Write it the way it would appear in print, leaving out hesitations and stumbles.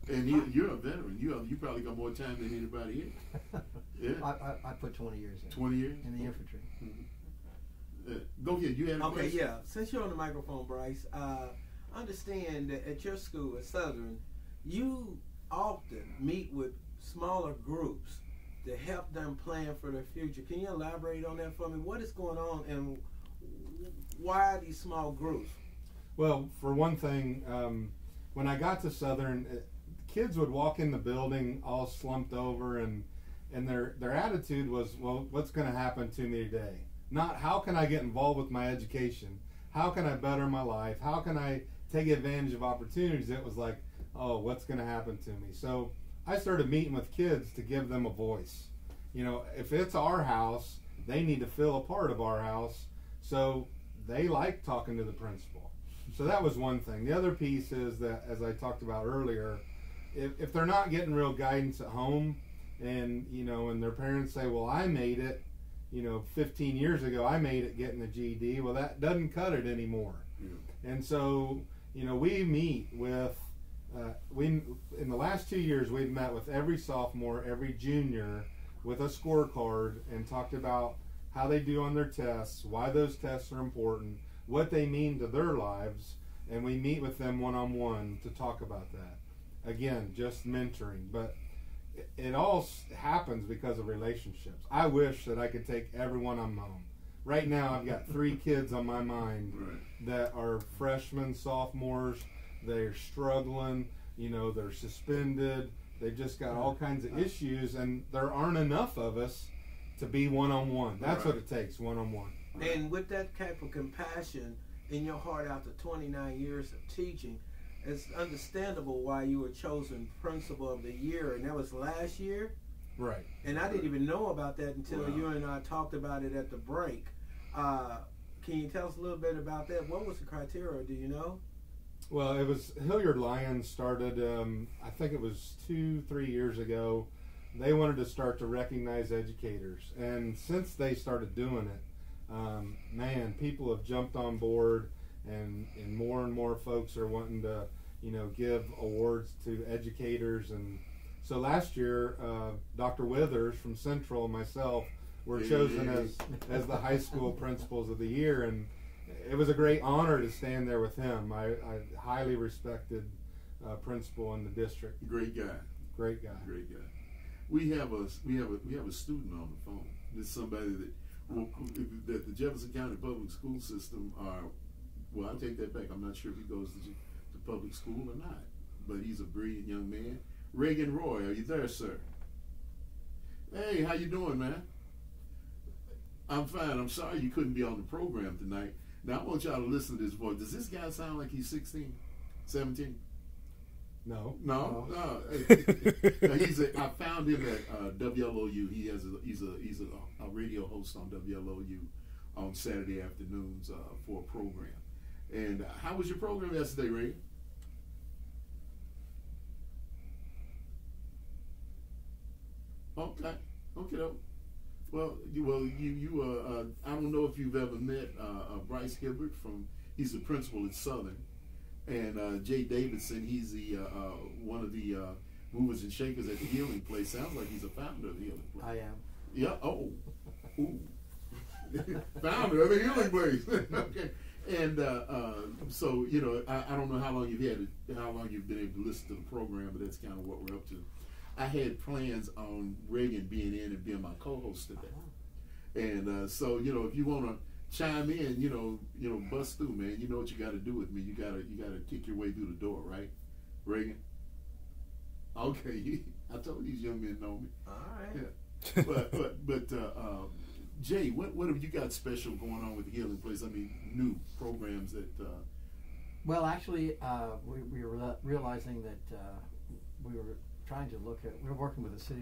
And you're a veteran. You probably got more time than anybody else. Yeah. I put 20 years in. 20 years? In the infantry. Mm-hmm. Go ahead. You had a question? Yeah. Since you're on the microphone, Bryce, understand that at your school, at Southern, you often meet with smaller groups to help them plan for their future. Can you elaborate on that for me? What is going on, and why are these small groups? Well, for one thing, when I got to Southern, kids would walk in the building all slumped over, and their attitude was, well, what's going to happen to me today? Not how can I get involved with my education? How can I better my life? How can I take advantage of opportunities? It was like, oh, what's going to happen to me? So I started meeting with kids to give them a voice. You know, if it's our house, they need to feel a part of our house. So they like talking to the principal. So that was one thing. The other piece is that, as I talked about earlier, if they're not getting real guidance at home, and and their parents say, well, I made it, 15 years ago, I made it getting a GED. Well, that doesn't cut it anymore. Yeah. And so, we meet with, in the last 2 years, we've met with every sophomore, every junior with a scorecard and talked about how they do on their tests, why those tests are important, what they mean to their lives, and we meet with them one-on-one to talk about that. Again, just mentoring, but it all happens because of relationships. I wish that I could take everyone on my own. Right now, I've got 3 kids on my mind that are freshmen, sophomores. They're struggling. They're suspended. They've just got all kinds of issues, and there aren't enough of us to be one-on-one. That's what it takes, one-on-one. And with that type of compassion in your heart after 29 years of teaching, it's understandable why you were chosen Principal of the Year, and that was last year? Right. And I didn't even know about that until you and I talked about it at the break. Can you tell us a little bit about that? What was the criteria? Do you know? Well, it was Hilliard Lyons started, I think it was 2-3 years ago. They wanted to start to recognize educators. And since they started doing it, people have jumped on board, and more folks are wanting to, give awards to educators. And so last year, Dr. Withers from Central and myself were chosen as the high school principals of the year, and it was a great honor to stand there with him. I highly respected principal in the district. Great guy. Great guy. Great guy. We have a student on the phone. There's somebody that the Jefferson County Public School System are. Well, I take that back. I'm not sure if he goes to public school or not, but he's a brilliant young man. Reagan Roy, are you there, sir? Hey, how you doing, man? I'm fine. I'm sorry you couldn't be on the program tonight. Now, I want y'all to listen to this voice. Does this guy sound like he's 16, 17? No. I found him at WLOU. He's a radio host on WLOU on Saturday afternoons for a program. And how was your program yesterday, Ray? Okay. Well, I don't know if you've ever met Bryce Hibbard he's the principal at Southern, and Jay Davidson, he's the one of the movers and shakers at the Healing Place. Sounds like he's a founder of the Healing Place. I am. Yeah. Oh. Ooh. Founder of the Healing Place. Okay. And so I don't know how long you've been able to listen to the program, but that's kind of what we're up to. I had plans on Reagan being in and being my co-host today, and so if you want to chime in, bust through, man. You know what you got to do with me. You got to kick your way through the door, right, Reagan? Okay, I told these young men know me. All right. Yeah. But Jay, what have you got special going on with the Healing Place? I mean, new programs that. Well, actually, we were realizing that we were trying to look at. We're working with the city.